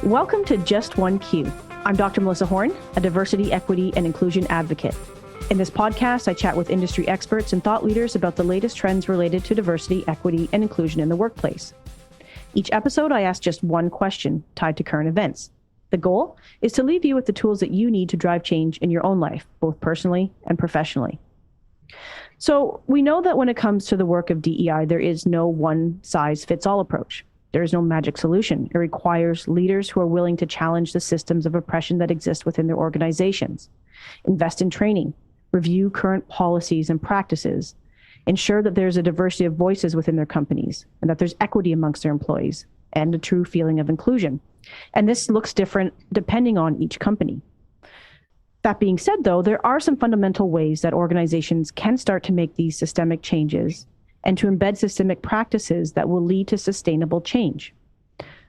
Welcome to Just One Q. I'm Dr. Melissa Horne, a diversity, equity, and inclusion advocate. In this podcast, I chat with industry experts and thought leaders about the latest trends related to diversity, equity, and inclusion in the workplace. Each episode, I ask just one question tied to current events. The goal is to leave you with the tools that you need to drive change in your own life, both personally and professionally. So we know that when it comes to the work of DEI, there is no one-size-fits-all approach. There is no magic solution. It requires leaders who are willing to challenge the systems of oppression that exist within their organizations, invest in training, review current policies and practices, ensure that there's a diversity of voices within their companies, and that there's equity amongst their employees, and a true feeling of inclusion. And this looks different depending on each company. That being said, though, there are some fundamental ways that organizations can start to make these systemic changes and to embed systemic practices that will lead to sustainable change.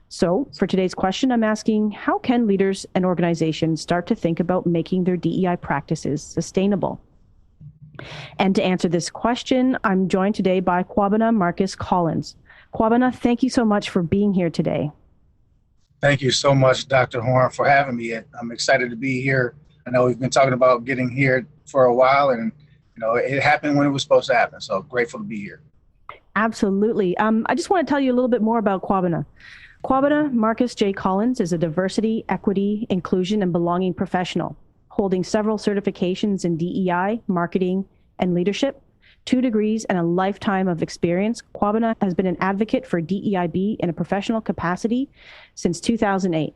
So for today's question, I'm asking, how can leaders and organizations start to think about making their DEI practices sustainable? And to answer this question, I'm joined today by Kobena-Marcus Collins. Kobena, thank you so much for being here today. Thank you so much, Dr. Horne, for having me. I'm excited to be here. I know we've been talking about getting here for a while, and it happened when it was supposed to happen. So grateful to be here. Absolutely. I just want to tell you a little bit more about Kobena. Kobena-Marcus J Collins is a diversity, equity, inclusion, and belonging professional, holding several certifications in DEI, marketing, and leadership, 2 degrees, and a lifetime of experience. Kobena has been an advocate for DEIB in a professional capacity since 2008.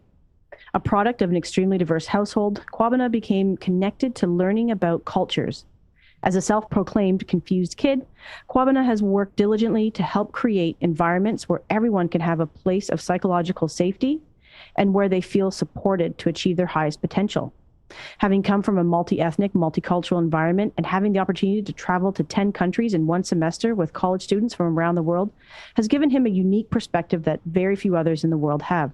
A product of an extremely diverse household, Kobena became connected to learning about cultures. As a self-proclaimed confused kid, Kobena has worked diligently to help create environments where everyone can have a place of psychological safety and where they feel supported to achieve their highest potential. Having come from a multi-ethnic, multicultural environment and having the opportunity to travel to 10 countries in one semester with college students from around the world has given him a unique perspective that very few others in the world have.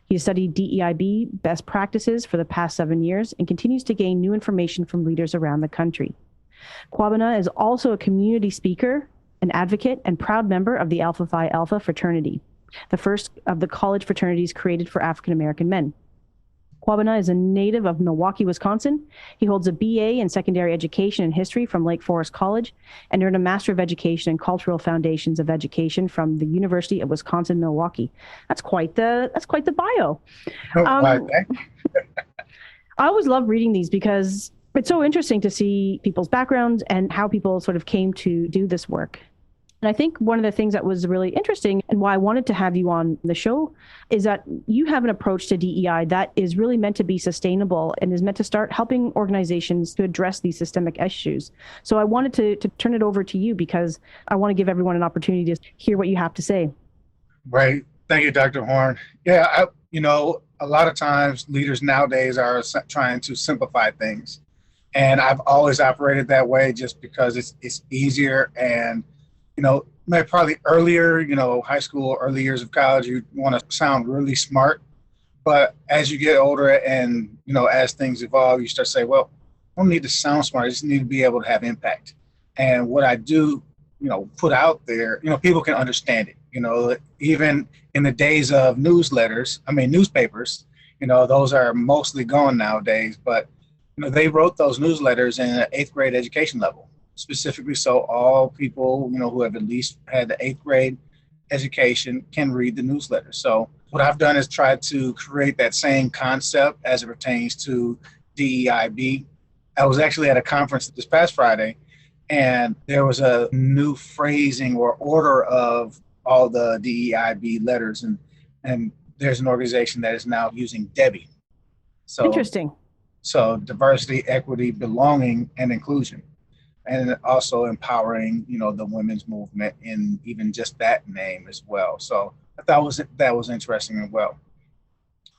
He has studied DEIB best practices for the past 7 years and continues to gain new information from leaders around the country. Kobena is also a community speaker, an advocate, and proud member of the Alpha Phi Alpha fraternity, the first of the college fraternities created for African American men. Kobena is a native of Milwaukee, Wisconsin. He holds a BA in secondary education and history from Lake Forest College and earned a Master of Education in Cultural Foundations of Education from the University of Wisconsin-Milwaukee. That's quite the bio. I always love reading these because it's so interesting to see people's backgrounds and how people sort of came to do this work. And I think one of the things that was really interesting and why I wanted to have you on the show is that you have an approach to DEI that is really meant to be sustainable and is meant to start helping organizations to address these systemic issues. So I wanted to turn it over to you because I want to give everyone an opportunity to hear what you have to say. Right. Thank you, Dr. Horne. Yeah, a lot of times leaders nowadays are trying to simplify things. And I've always operated that way just because it's easier. And, maybe probably earlier, high school, early years of college, you want to sound really smart. But as you get older and, as things evolve, you start to say, well, I don't need to sound smart. I just need to be able to have impact. And what I do, put out there, people can understand it. Even in the days of newspapers, those are mostly gone nowadays. But they wrote those newsletters in an 8th grade education level, specifically so all people, who have at least had the 8th grade education can read the newsletter. So what I've done is try to create that same concept as it pertains to DEIB. I was actually at a conference this past Friday, and there was a new phrasing or order of all the DEIB letters, and there's an organization that is now using Debbie. So interesting. So diversity, equity, belonging, and inclusion, and also empowering, the women's movement in even just that name as well. So I thought that was interesting as well.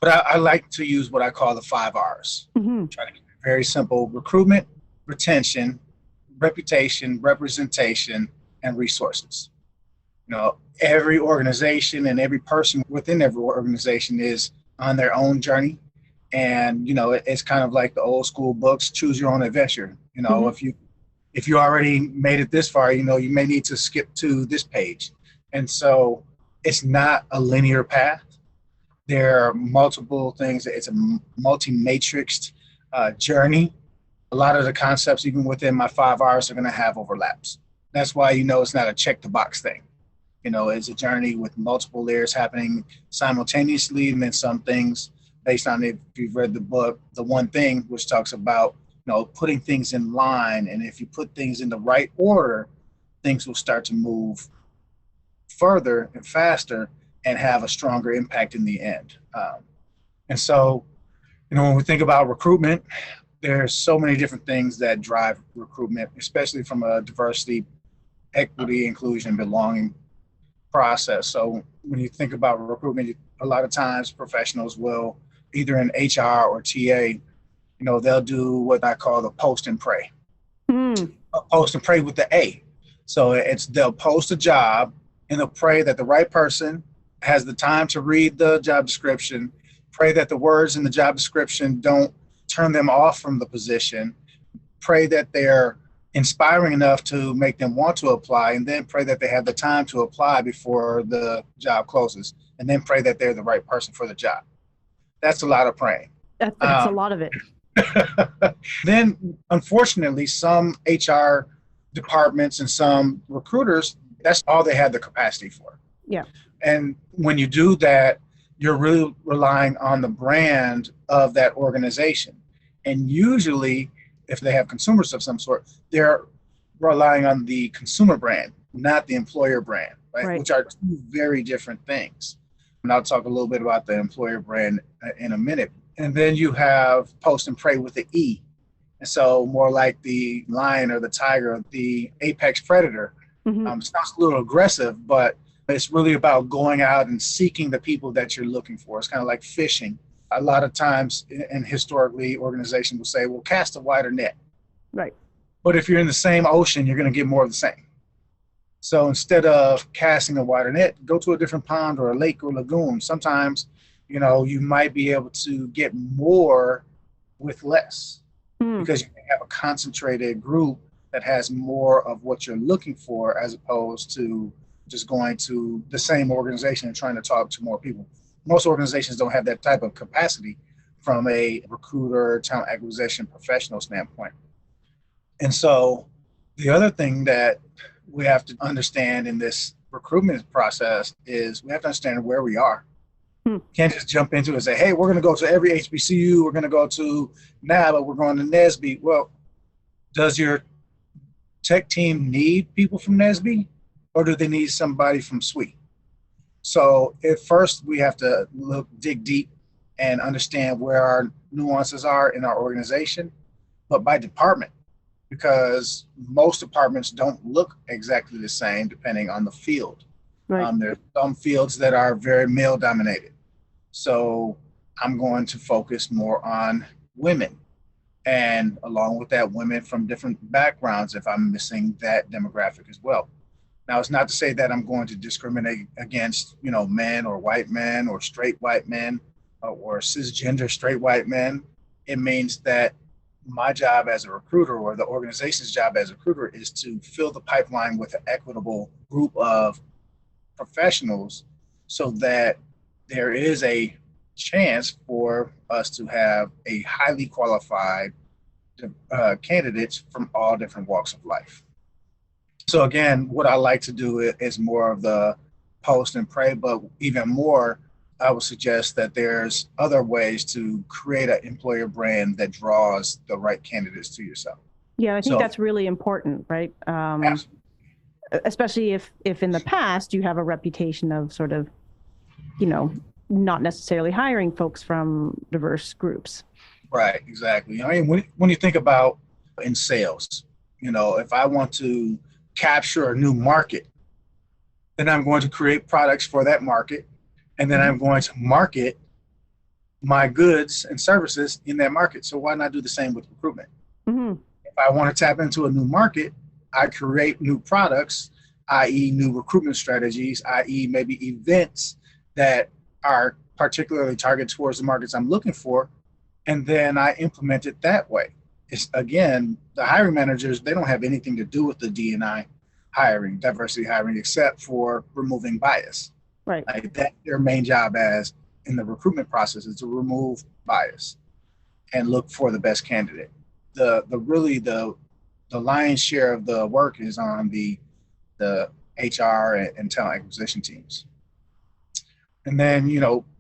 But I like to use what I call the 5 R's. Mm-hmm. Try to keep it very simple: recruitment, retention, reputation, representation, and resources. Every organization and every person within every organization is on their own journey. And, it's kind of like the old school books, choose your own adventure. Mm-hmm. If you already made it this far, you may need to skip to this page. And so it's not a linear path. There are multiple things. It's a multi-matrixed journey. A lot of the concepts, even within my 5 hours, are going to have overlaps. That's why, it's not a check the box thing. It's a journey with multiple layers happening simultaneously, and then some things based on, if you've read the book, The One Thing, which talks about, putting things in line. And if you put things in the right order, things will start to move further and faster and have a stronger impact in the end. And so, when we think about recruitment, there's so many different things that drive recruitment, especially from a diversity, equity, inclusion, belonging process. So when you think about recruitment, a lot of times professionals will, either in HR or TA, they'll do what I call the post and pray. Post and pray with the A. So they'll post a job and they'll pray that the right person has the time to read the job description, pray that the words in the job description don't turn them off from the position, pray that they're inspiring enough to make them want to apply, and then pray that they have the time to apply before the job closes, and then pray that they're the right person for the job. That's a lot of praying. That's a lot of it. Then, unfortunately, some HR departments and some recruiters, that's all they have the capacity for. Yeah. And when you do that, you're really relying on the brand of that organization. And usually, if they have consumers of some sort, they're relying on the consumer brand, not the employer brand, right? Which are two very different things. And I'll talk a little bit about the employer brand in a minute. And then you have post and pray with the E. And so more like the lion or the tiger, the apex predator. Sounds a little aggressive, but it's really about going out and seeking the people that you're looking for. It's kind of like fishing. A lot of times, and historically, organizations will say, well, cast a wider net. Right. But if you're in the same ocean, you're going to get more of the same. So instead of casting a wider net, go to a different pond or a lake or lagoon. Sometimes, you might be able to get more with less because you can have a concentrated group that has more of what you're looking for, as opposed to just going to the same organization and trying to talk to more people. Most organizations don't have that type of capacity from a recruiter, talent acquisition professional standpoint. And so the other thing that we have to understand in this recruitment process is we have to understand where we are. Can't just jump into it and say, hey, we're going to go to every HBCU, we're going to go to NABA, we're going to NSBE. Well, does your tech team need people from NSBE, or do they need somebody from SWE? So at first we have to dig deep and understand where our nuances are in our organization, but by department, because most departments don't look exactly the same depending on the field. Right. There are some fields that are very male dominated. So I'm going to focus more on women, and along with that, women from different backgrounds if I'm missing that demographic as well. Now, it's not to say that I'm going to discriminate against, men or white men or straight white men or cisgender straight white men. It means that my job as a recruiter, or the organization's job as a recruiter, is to fill the pipeline with an equitable group of professionals so that there is a chance for us to have a highly qualified candidates from all different walks of life. So again, what I like to do is more of the post and pray, but even more, I would suggest that there's other ways to create an employer brand that draws the right candidates to yourself. Yeah, I think that's really important, right? Especially if in the past you have a reputation of sort of, not necessarily hiring folks from diverse groups. Right, exactly. I mean, when you think about in sales, if I want to capture a new market, then I'm going to create products for that market, and then I'm going to market my goods and services in that market. So why not do the same with recruitment? If I want to tap into a new market, I create new products, i.e. new recruitment strategies, i.e. maybe events that are particularly targeted towards the markets I'm looking for, and then I implement it that way. It's, again, the hiring managers, they don't have anything to do with the D&I hiring, diversity hiring, except for removing bias. Right. Like that's their main job as in the recruitment process is to remove bias and look for the best candidate. The lion's share of the work is on the HR and talent acquisition teams. And then,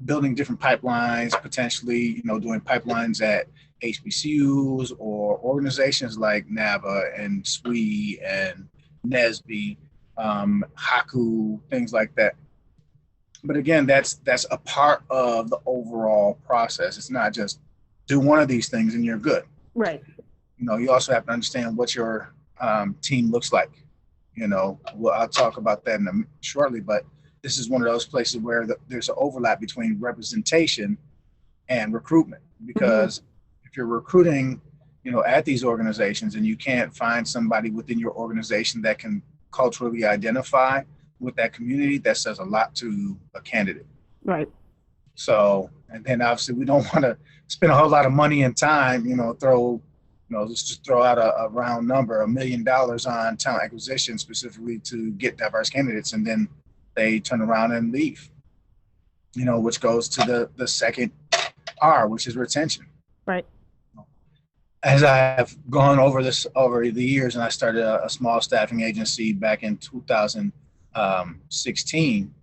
building different pipelines, potentially, doing pipelines at HBCUs or organizations like NABA and SWE and NSBE, HAKU, things like that. But again, that's a part of the overall process. It's not just do one of these things and you're good. Right. You also have to understand what your team looks like. I'll talk about that shortly, but this is one of those places where there's an overlap between representation and recruitment, because if you're recruiting, at these organizations and you can't find somebody within your organization that can culturally identify with that community, that says a lot to a candidate. Right. So, and then obviously we don't want to spend a whole lot of money and time, let's just throw out a round number, $1 million on talent acquisition specifically to get diverse candidates, and then they turn around and leave, which goes to the second R, which is retention. Right. As I've gone over this over the years, and I started a small staffing agency back in 2016,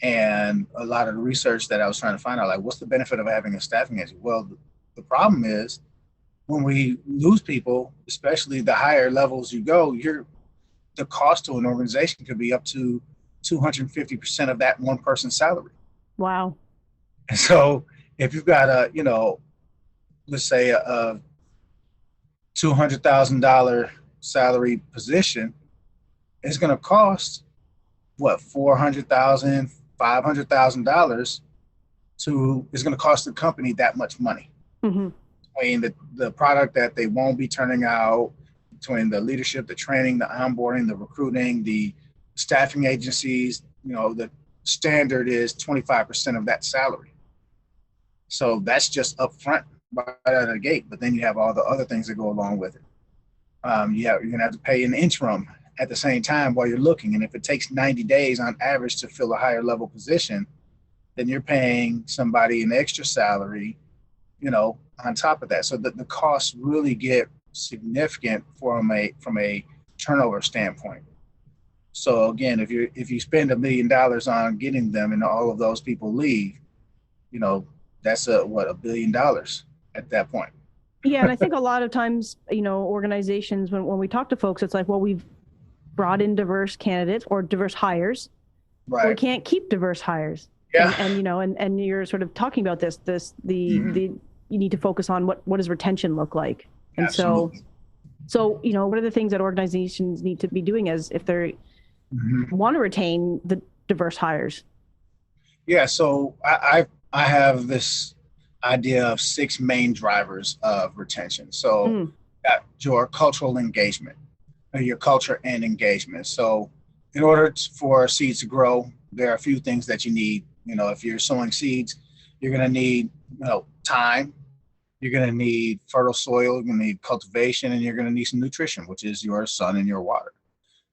and a lot of the research that I was trying to find out, like, what's the benefit of having a staffing agency? Well, the problem is when we lose people, especially the higher levels you go, the cost to an organization could be up to 250% of that one person's salary. Wow. And so if you've got let's say a $200,000 salary position, it's going to cost $400,000, $500,000 is going to cost the company that much money. Mm-hmm. Between the product that they won't be turning out, between the leadership, the training, the onboarding, the recruiting, the staffing agencies, the standard is 25% of that salary. So that's just upfront right out of the gate. But then you have all the other things that go along with it. You're going to have to pay an interim at the same time while you're looking. And if it takes 90 days on average to fill a higher level position, then you're paying somebody an extra salary, on top of that. So the costs really get significant from a turnover standpoint. So again, if you spend $1 million on getting them and all of those people leave, that's $1 billion at that point. Yeah, and I think a lot of times, organizations, when we talk to folks, it's like, well, we've brought in diverse candidates or diverse hires. Right. We can't keep diverse hires. Yeah. And you're sort of talking about you need to focus on what does retention look like. And Absolutely. so what are the things that organizations need to be doing as if they want to retain the diverse hires? Yeah, so I have this idea of 6 main drivers of retention. So got your cultural engagement, or your culture and engagement. So in order for seeds to grow, there are a few things that you need. If you're sowing seeds, you're going to need time, you're going to need fertile soil, you're going to need cultivation, and you're going to need some nutrition, which is your sun and your water.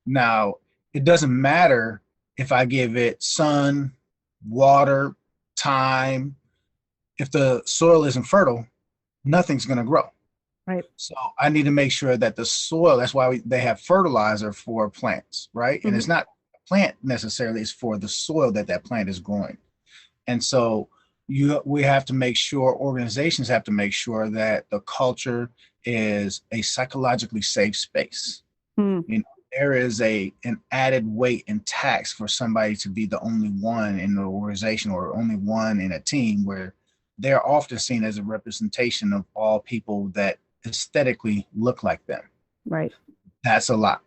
Now, it doesn't matter if I give it sun, water, time. If the soil isn't fertile, nothing's going to grow. Right. So I need to make sure that the soil, that's why they have fertilizer for plants, right? And it's not a plant necessarily, it's for the soil that plant is growing. And so we have to make sure, organizations have to make sure that the culture is a psychologically safe space. There is an added weight and tax for somebody to be the only one in the organization or only one in a team, where they're often seen as a representation of all people that aesthetically look like them. Right. That's a lot.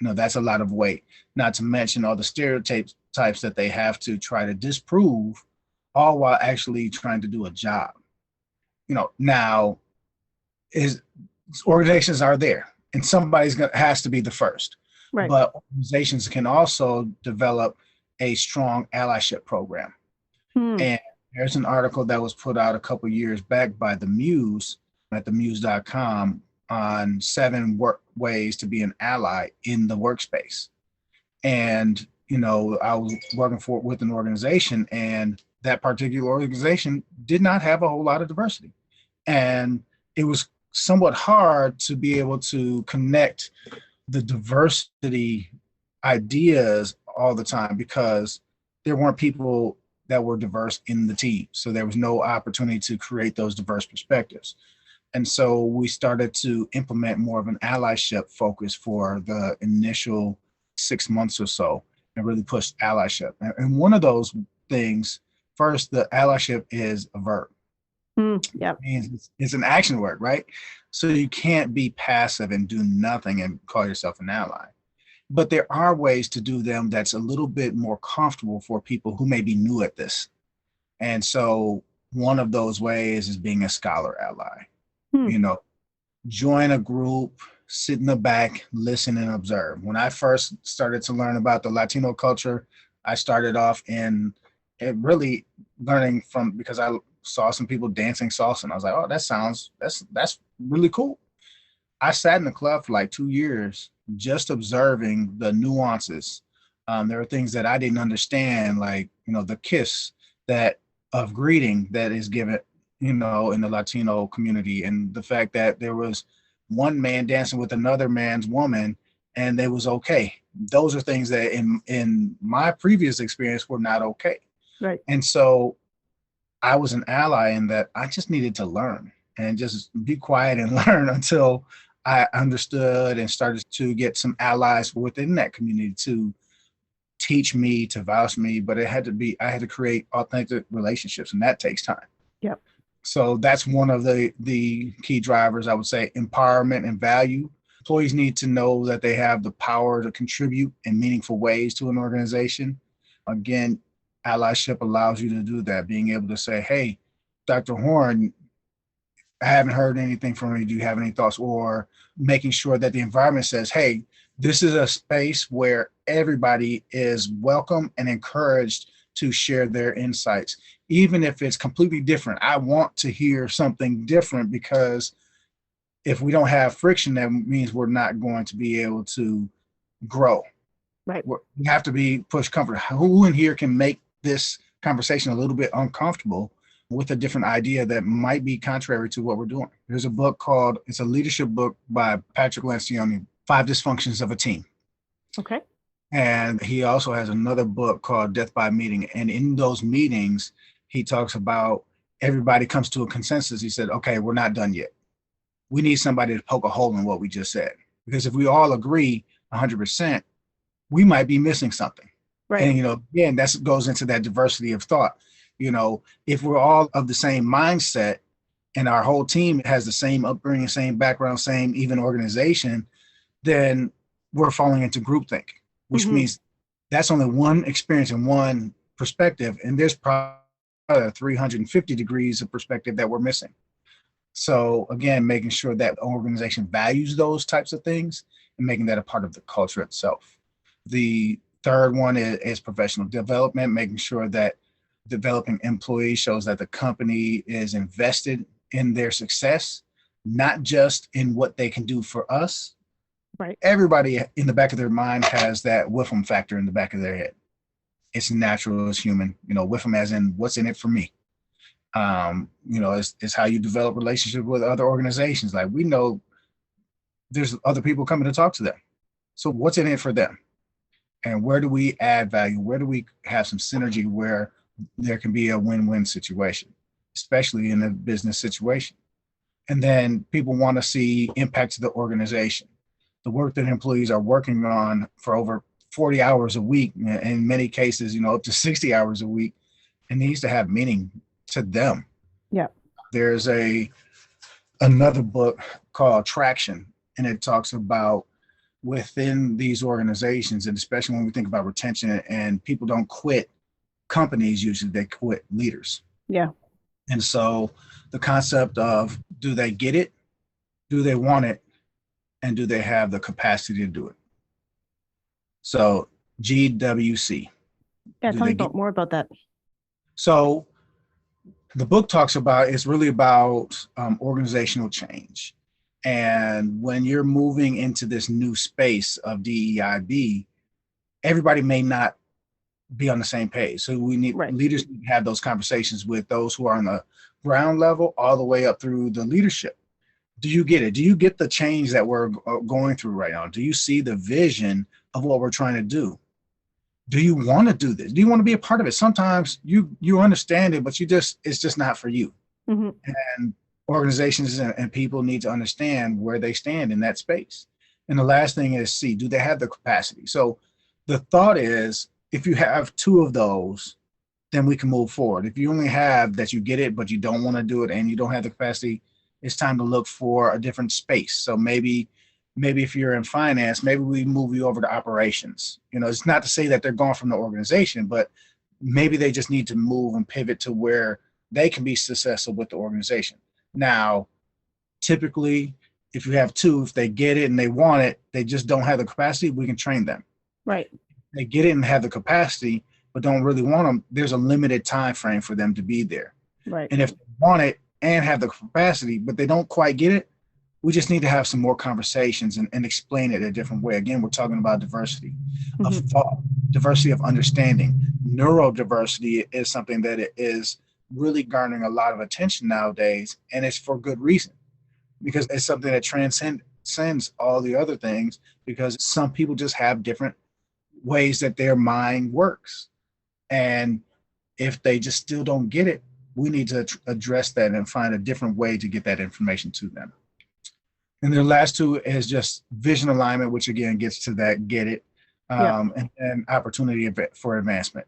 That's a lot of weight, not to mention all the stereotypes that they have to try to disprove, all while actually trying to do a job. Now organizations are there and has to be the first. Right. But organizations can also develop a strong allyship program. And there's an article that was put out a couple of years back by the Muse at themuse.com on 7 ways to be an ally in the workspace. And, I was working with an organization, and that particular organization did not have a whole lot of diversity. And it was somewhat hard to be able to connect the diversity ideas all the time because there weren't people that were diverse in the team. So there was no opportunity to create those diverse perspectives. And so we started to implement more of an allyship focus for the initial 6 months or so and really push allyship. And one of those things, first, the allyship is a verb. Yeah. It means it's an action word, right? So you can't be passive and do nothing and call yourself an ally. But there are ways to do them that's a little bit more comfortable for people who may be new at this. And so one of those ways is being a scholar ally. You know, join a group, sit in the back, listen and observe. When I first started to learn about the Latino culture, I started off in it really learning from because I saw some people dancing salsa and I was like, oh, that's really cool. I sat in the club for like 2 years just observing the nuances. There are things that I didn't understand, like, you know, the kiss that of greeting that is given, you know, in the Latino community, and the fact that there was one man dancing with another man's woman and it was okay. Those are things that in my previous experience were not okay. Right. And so I was an ally in that I just needed to learn and just be quiet and learn until I understood and started to get some allies within that community to teach me, to vouch me, but I had to create authentic relationships, and that takes time. Yep. So that's one of the key drivers, I would say, empowerment and value. Employees need to know that they have the power to contribute in meaningful ways to an organization. Again, allyship allows you to do that, being able to say, hey, Dr. Horne, I haven't heard anything from you. Do you have any thoughts? Or making sure that the environment says, hey, this is a space where everybody is welcome and encouraged to share their insights, even if it's completely different. I want to hear something different because if we don't have friction, that means we're not going to be able to grow. Right. We have to be pushed comfort. Who in here can make this conversation a little bit uncomfortable with a different idea that might be contrary to what we're doing? There's a book it's a leadership book by Patrick Lencioni, 5 Dysfunctions of a Team. Okay. And he also has another book called Death by Meeting. And in those meetings, he talks about everybody comes to a consensus. He said, okay, we're not done yet. We need somebody to poke a hole in what we just said. Because if we all agree 100%, we might be missing something. Right. And, you know, again, that goes into that diversity of thought. You know, if we're all of the same mindset and our whole team has the same upbringing, same background, same even organization, then we're falling into groupthink, which means that's only one experience and one perspective. And there's probably 350 degrees of perspective that we're missing. So again, making sure that the organization values those types of things and making that a part of the culture itself. The third one is professional development, making sure that developing employees shows that the company is invested in their success, not just in what they can do for us. Right. Everybody in the back of their mind has that whiffum factor in the back of their head. It's natural, it's human. You know, whiffum as in what's in it for me. You know, it's how you develop relationships with other organizations. Like, we know there's other people coming to talk to them. So what's in it for them? And where do we add value? Where do we have some synergy where there can be a win-win situation, especially in a business situation? And then people want to see impact to the organization. The work that employees are working on for over 40 hours a week, in many cases, you know, up to 60 hours a week, it needs to have meaning to them. Yeah. There's another book called Traction, and it talks about within these organizations, and especially when we think about retention, and people don't quit companies, usually they quit leaders. Yeah. And so the concept of, do they get it? Do they want it? And do they have the capacity to do it? So GWC. Yeah, tell me more about that. So the book talks about, it's really about organizational change. And when you're moving into this new space of DEIB, everybody may not be on the same page. So we need Right. leaders need to have those conversations with those who are on the ground level all the way up through the leadership. Do you get it? Do you get the change that we're going through right now? Do you see the vision of what we're trying to do? Do you want to do this? Do you want to be a part of it? Sometimes you understand it, but it's just not for you. Hmm. And organizations and people need to understand where they stand in that space. And the last thing is see, do they have the capacity? So the thought is if you have two of those, then we can move forward. If you only have that you get it, but you don't want to do it and you don't have the capacity, it's time to look for a different space. So maybe if you're in finance, maybe we move you over to operations. It's not to say that they're gone from the organization, but maybe they just need to move and pivot to where they can be successful with the organization. Now, typically, if you have two, if they get it and they want it, they just don't have the capacity, we can train them. Right. They get it and have the capacity, but don't really want them, there's a limited time frame for them to be there. Right. And if they want it and have the capacity, but they don't quite get it, we just need to have some more conversations and explain it a different way. Again, we're talking about diversity of thought, diversity of understanding. Neurodiversity is something that is really garnering a lot of attention nowadays, and it's for good reason, because it's something that transcends all the other things, because some people just have different ways that their mind works. And if they just still don't get it, we need to address that and find a different way to get that information to them. And the last two is just vision alignment, which again gets to that get it, and opportunity for advancement.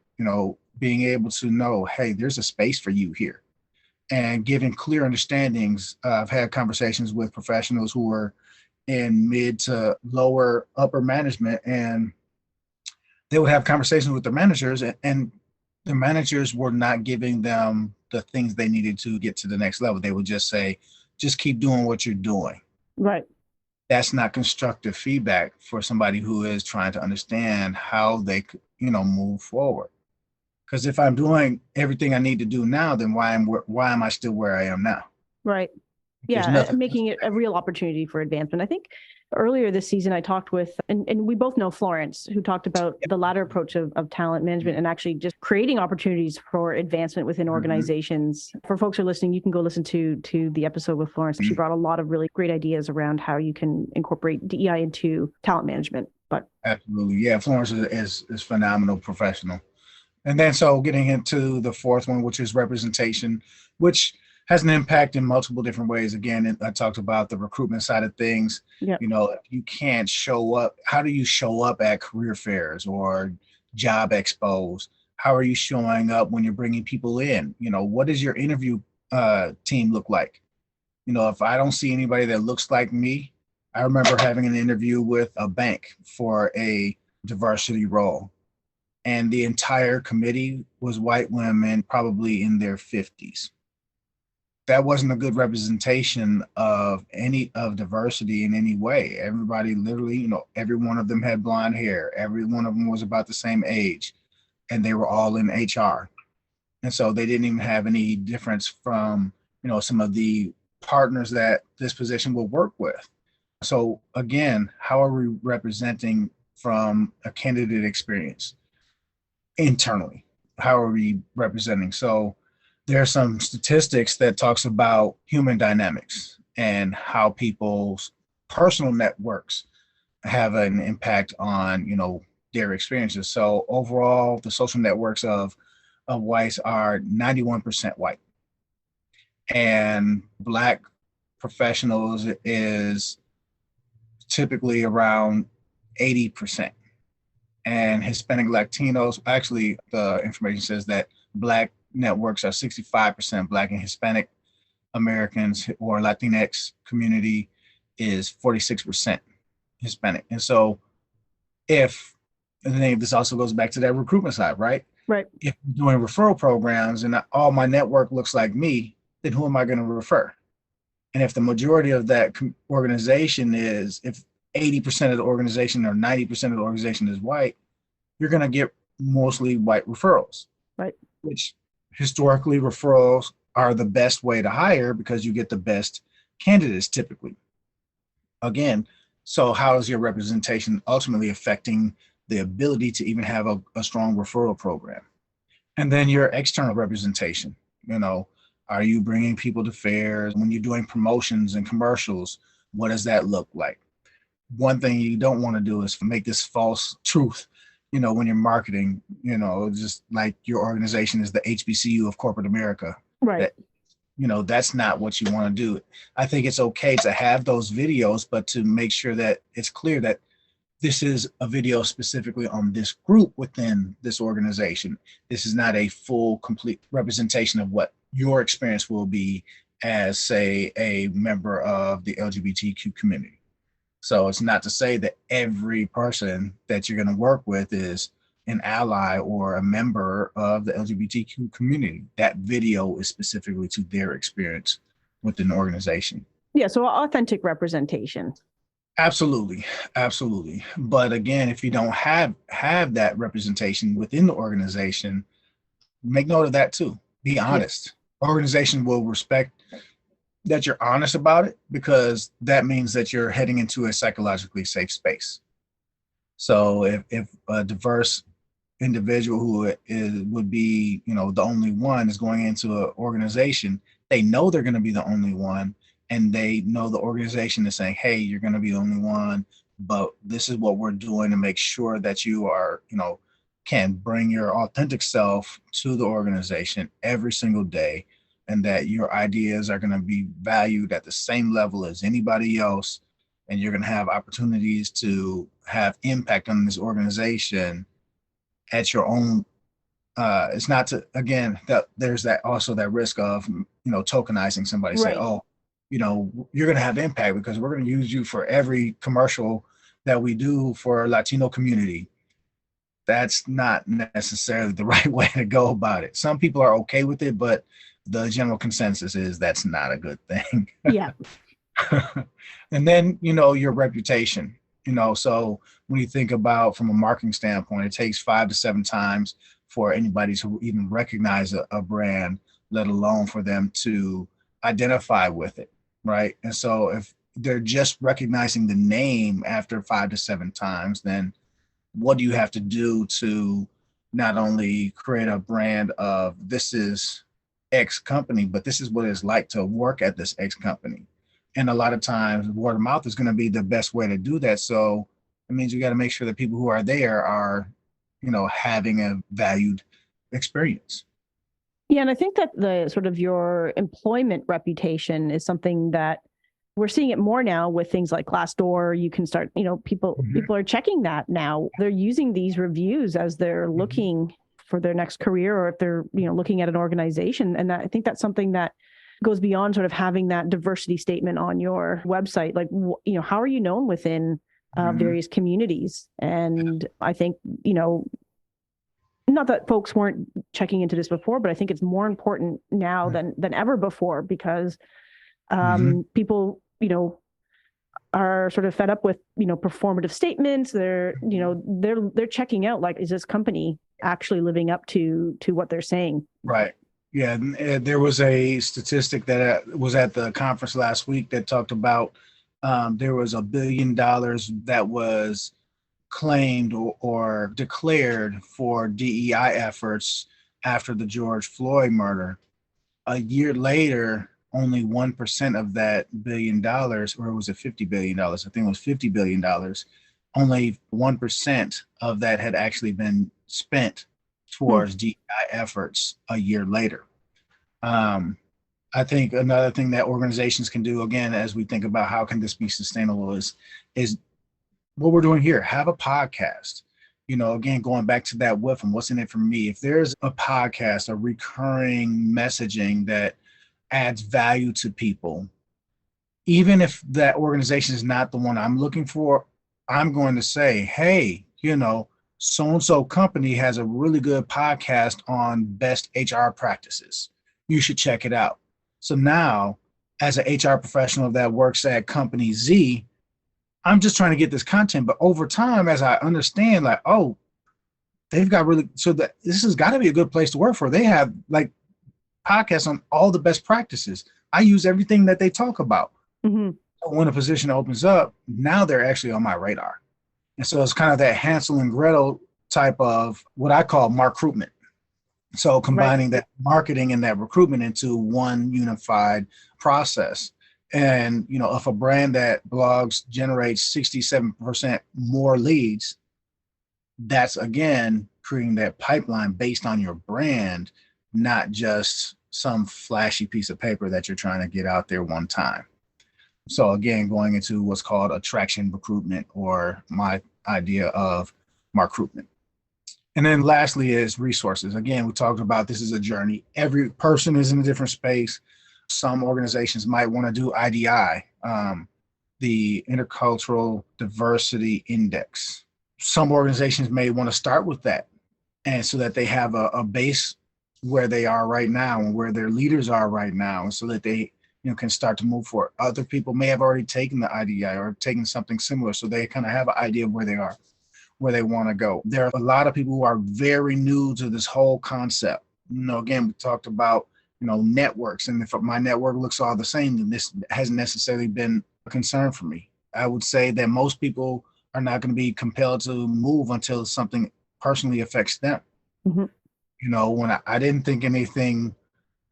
Being able to know, hey, there's a space for you here, and giving clear understandings. I've had conversations with professionals who are in mid to lower upper management, and they would have conversations with their managers, and the managers were not giving them the things they needed to get to the next level. They would just say, just keep doing what you're doing. Right. That's not constructive feedback for somebody who is trying to understand how they could, move forward. Because if I'm doing everything I need to do now, then why am I still where I am now? Right. Yeah, making it a real opportunity for advancement. I think earlier this season, I talked with, and we both know Florence, who talked about the latter approach of talent management and actually just creating opportunities for advancement within organizations. For folks who are listening, you can go listen to the episode with Florence. She brought a lot of really great ideas around how you can incorporate DEI into talent management. But absolutely, yeah, Florence is phenomenal professional. And then so getting into the fourth one, which is representation, which has an impact in multiple different ways. Again, I talked about the recruitment side of things. Yep. If you can't show up, how do you show up at career fairs or job expos? How are you showing up when you're bringing people in? What does your interview team look like? If I don't see anybody that looks like me, I remember having an interview with a bank for a diversity role, and the entire committee was white women, probably in their 50s. That wasn't a good representation of diversity in any way. Everybody literally, every one of them had blonde hair. Every one of them was about the same age, and they were all in HR. And so they didn't even have any difference from, some of the partners that this position will work with. So again, how are we representing from a candidate experience internally? How are we representing? So there are some statistics that talks about human dynamics and how people's personal networks have an impact on, their experiences. So overall, the social networks of whites are 91% white, and Black professionals is typically around 80%. And Hispanic Latinos, actually, the information says that Black networks are 65% Black, and Hispanic Americans or Latinx community is 46% Hispanic. And so this also goes back to that recruitment side, right? Right. If I'm doing referral programs and all my network looks like me, then who am I going to refer? And if the majority of that organization if 80% of the organization or 90% of the organization is white, you're going to get mostly white referrals. Right. Which historically referrals are the best way to hire because you get the best candidates typically. Again, so how is your representation ultimately affecting the ability to even have a strong referral program. And then your external representation, are you bringing people to fairs? When you're doing promotions and commercials, what does that look like? One thing you don't want to do is make this false truth, when you're marketing, just like your organization is the HBCU of corporate America. Right. That's not what you want to do. I think it's okay to have those videos, but to make sure that it's clear that this is a video specifically on this group within this organization. This is not a full, complete representation of what your experience will be as, say, a member of the LGBTQ community. So it's not to say that every person that you're going to work with is an ally or a member of the LGBTQ community. That video is specifically to their experience within the organization. Yeah, so authentic representation. Absolutely. Absolutely. But again, if you don't have that representation within the organization, make note of that too. Be honest. Yeah. Organization will respect that you're honest about it, because that means that you're heading into a psychologically safe space. So if a diverse individual who would be, the only one is going into an organization, they know they're going to be the only one. And they know the organization is saying, hey, you're going to be the only one, but this is what we're doing to make sure that you are, can bring your authentic self to the organization every single day, and that your ideas are going to be valued at the same level as anybody else. And you're going to have opportunities to have impact on this organization at your own. It's not to, again, that there's that also that risk of, tokenizing somebody. Right. Say, oh, you're going to have impact because we're going to use you for every commercial that we do for our Latino community. That's not necessarily the right way to go about it. Some people are okay with it, but the general consensus is that's not a good thing. Yeah. And then, your reputation, so when you think about from a marketing standpoint, it takes 5 to 7 times for anybody to even recognize a brand, let alone for them to identify with it. Right. And so if they're just recognizing the name after 5 to 7 times, then what do you have to do to not only create a brand of this is X company, but this is what it's like to work at this X company? And a lot of times word of mouth is going to be the best way to do that. So it means you got to make sure that people who are there are, having a valued experience. Yeah, and I think that the sort of your employment reputation is something that we're seeing it more now with things like Glassdoor. You can start, people are checking that now. They're using these reviews as they're looking for their next career, or if they're, looking at an organization. And I think that's something that goes beyond sort of having that diversity statement on your website. Like, how are you known within various communities? And I think, not that folks weren't checking into this before, but I think it's more important now than ever before, because people, are sort of fed up with, performative statements. They're checking out, like, is this company actually living up to what they're saying? Right. Yeah. There was a statistic that was at the conference last week that talked about there was $1 billion that was claimed or declared for DEI efforts after the George Floyd murder. A year later, only 1% of that $1 billion, or was it $50 billion? I think it was $50 billion. Only 1% of that had actually been spent towards DEI efforts a year later. I think another thing that organizations can do, again, as we think about how can this be sustainable, is what we're doing here. Have a podcast. Again, going back to that what from what's in it for me. If there's a podcast, a recurring messaging that adds value to people, even if that organization is not the one I'm looking for, I'm going to say, hey, so-and-so company has a really good podcast on best HR practices. You should check it out. So now, as an HR professional that works at company Z, I'm just trying to get this content. But over time, as I understand, like, oh, they've got so that this has got to be a good place to work for. They have like podcasts on all the best practices. I use everything that they talk about. Mm-hmm. So when a position opens up, now they're actually on my radar. And so it's kind of that Hansel and Gretel type of what I call recruitment. So Right. combining that marketing and that recruitment into one unified process. And, if a brand that blogs generates 67% more leads, that's again creating that pipeline based on your brand, not just some flashy piece of paper that you're trying to get out there one time. So again, going into what's called attraction recruitment, or my idea of recruitment. And then lastly is resources. Again, we talked about this is a journey. Every person is in a different space. Some organizations might want to do IDI, the Intercultural Diversity Index. Some organizations may want to start with that, and so that they have a base where they are right now and where their leaders are right now, and so that they can start to move forward. Other people may have already taken the IDI or taken something similar, so they kind of have an idea of where they are, where they want to go. There are a lot of people who are very new to this whole concept. Again, we talked about networks, and if my network looks all the same, then this hasn't necessarily been a concern for me. I would say that most people are not going to be compelled to move until something personally affects them. Mm-hmm. When I didn't think anything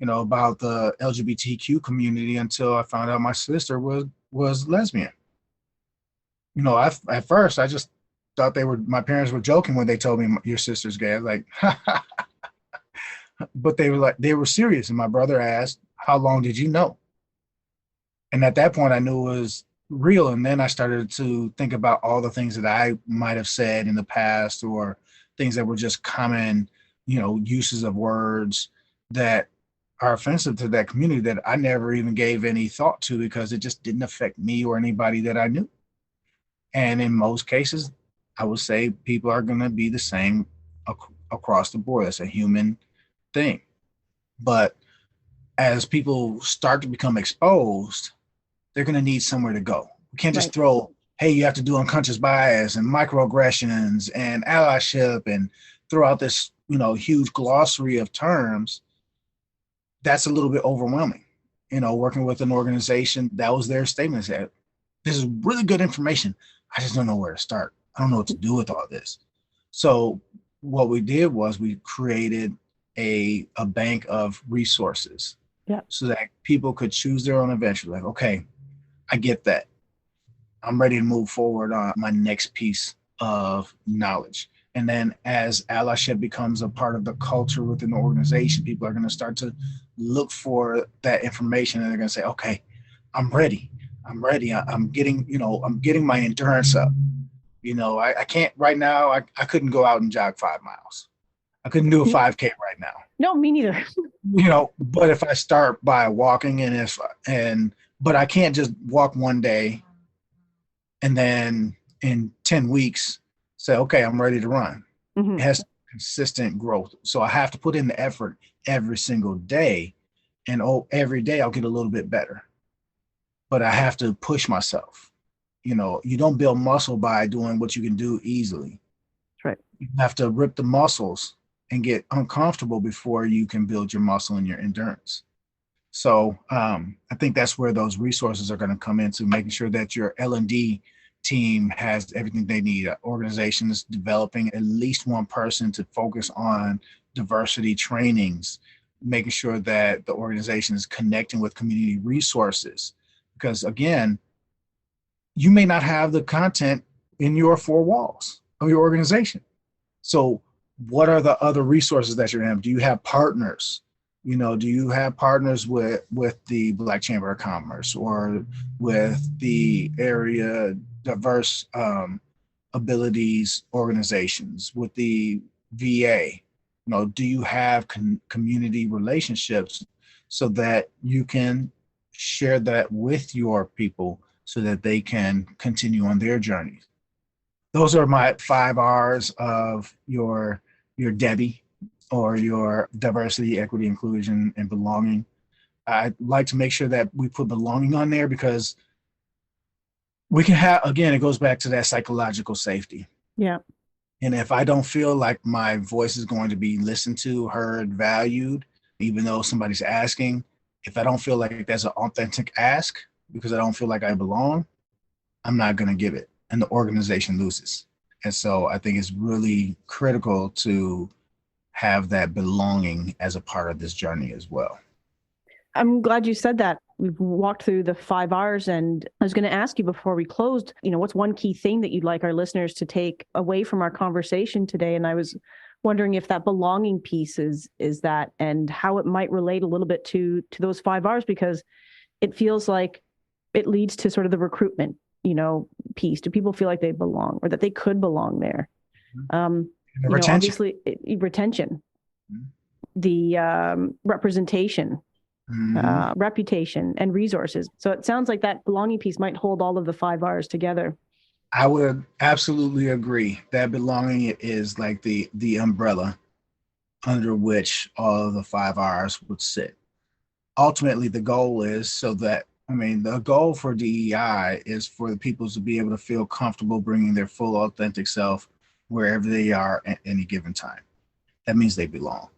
about the LGBTQ community until I found out my sister was lesbian. At first I just thought my parents were joking when they told me your sister's gay. I was like, but they were serious. And my brother asked, how long did you know? And at that point I knew it was real. And then I started to think about all the things that I might have said in the past, or things that were just common, uses of words that are offensive to that community that I never even gave any thought to, because it just didn't affect me or anybody that I knew. And in most cases, I would say people are going to be the same across the board. It's a human thing. But as people start to become exposed, they're going to need somewhere to go. We can't just throw, hey, you have to do unconscious bias and microaggressions and allyship and throw out this, huge glossary of terms. That's a little bit overwhelming. Working with an organization, that was their statement, that this is really good information. I just don't know where to start. I don't know what to do with all this. So what we did was we created a bank of resources, so that people could choose their own adventure. Like, okay, I get that. I'm ready to move forward on my next piece of knowledge. And then as allyship becomes a part of the culture within the organization, people are going to start to look for that information, and they're going to say, okay, I'm ready. I'm getting my endurance up. I can't right now. I couldn't go out and jog 5 miles. I couldn't do a 5K right now. No, me neither. But if I start by walking, but I can't just walk one day and then in 10 weeks say, okay, I'm ready to run. Mm-hmm. It has consistent growth. So I have to put in the effort every single day, and every day I'll get a little bit better. But I have to push myself. You don't build muscle by doing what you can do easily. That's right. You have to rip the muscles and get uncomfortable before you can build your muscle and your endurance. So I think that's where those resources are going to come into, making sure that your L&D team has everything they need. Organizations developing at least one person to focus on diversity trainings, making sure that the organization is connecting with community resources. Because again, you may not have the content in your 4 walls of your organization. So what are the other resources that you're in? Do you have partners? Do you have partners with the Black Chamber of Commerce, or with the area diverse abilities organizations, with the VA? Do you have community relationships so that you can share that with your people so that they can continue on their journeys? Those are my 5 R's of your Debbie, or your diversity, equity, inclusion, and belonging. I'd like to make sure that we put belonging on there, because we can have, again, it goes back to that psychological safety. Yeah. And if I don't feel like my voice is going to be listened to, heard, valued, even though somebody's asking, if I don't feel like that's an authentic ask, because I don't feel like I belong, I'm not going to give it. And the organization loses. And so I think it's really critical to have that belonging as a part of this journey as well. I'm glad you said that. We've walked through the 5 R's, and I was going to ask you before we closed, what's one key thing that you'd like our listeners to take away from our conversation today? And I was wondering if that belonging piece is that, and how it might relate a little bit to those 5 R's, because it feels like it leads to sort of the recruitment, piece. Do people feel like they belong, or that they could belong there? Retention. Obviously retention, the representation, reputation, and resources. So it sounds like that belonging piece might hold all of the 5 R's together. I would absolutely agree that belonging is like the umbrella under which all of the 5 R's would sit. Ultimately, the goal is the goal for DEI is for the people to be able to feel comfortable bringing their full authentic self wherever they are at any given time. That means they belong.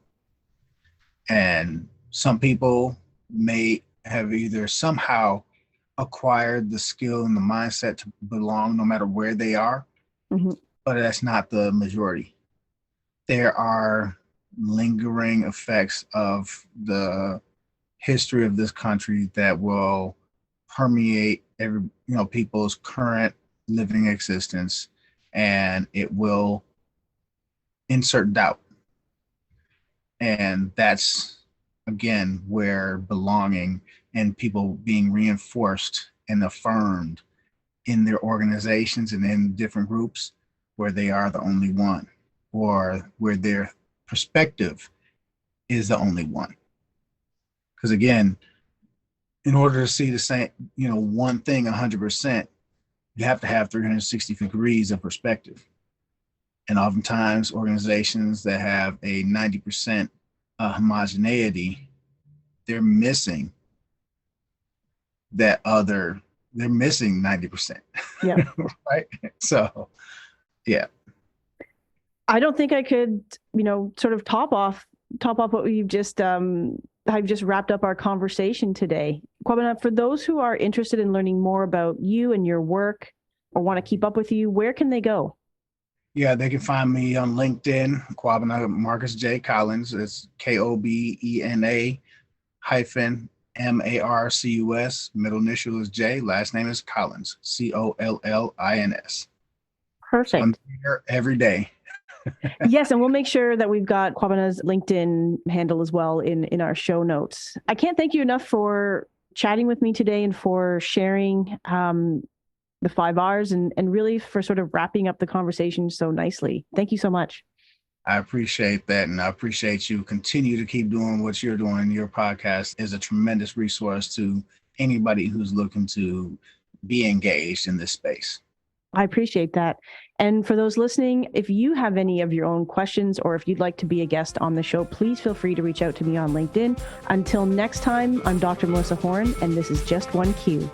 And some people may have either somehow acquired the skill and the mindset to belong no matter where they are, but that's not the majority. There are lingering effects of the history of this country that will permeate people's current living existence, and it will insert doubt. And that's, again, where belonging and people being reinforced and affirmed in their organizations and in different groups where they are the only one, or where their perspective is the only one. Because again, in order to see the same, one thing 100%, you have to have 360 degrees of perspective. And oftentimes organizations that have a 90% homogeneity, they're missing they're missing 90%. Yeah. Right. So, yeah. I don't think I could, sort of top off what we've just, I've just wrapped up our conversation today. Kobena, for those who are interested in learning more about you and your work, or want to keep up with you, where can they go? Yeah, they can find me on LinkedIn, Kobena-Marcus J Collins. It's KOBENA-MARCUS. Middle initial is J. Last name is Collins, COLLINS. Perfect. So I'm here every day. Yes, and we'll make sure that we've got Kobena's LinkedIn handle as well in our show notes. I can't thank you enough for chatting with me today and for sharing the 5 R's and really for sort of wrapping up the conversation so nicely. Thank you so much. I appreciate that. And I appreciate you. Continue to keep doing what you're doing. Your podcast is a tremendous resource to anybody who's looking to be engaged in this space. I appreciate that. And for those listening, if you have any of your own questions, or if you'd like to be a guest on the show, please feel free to reach out to me on LinkedIn. Until next time, I'm Dr. Melissa Horne, and this is Just One Q.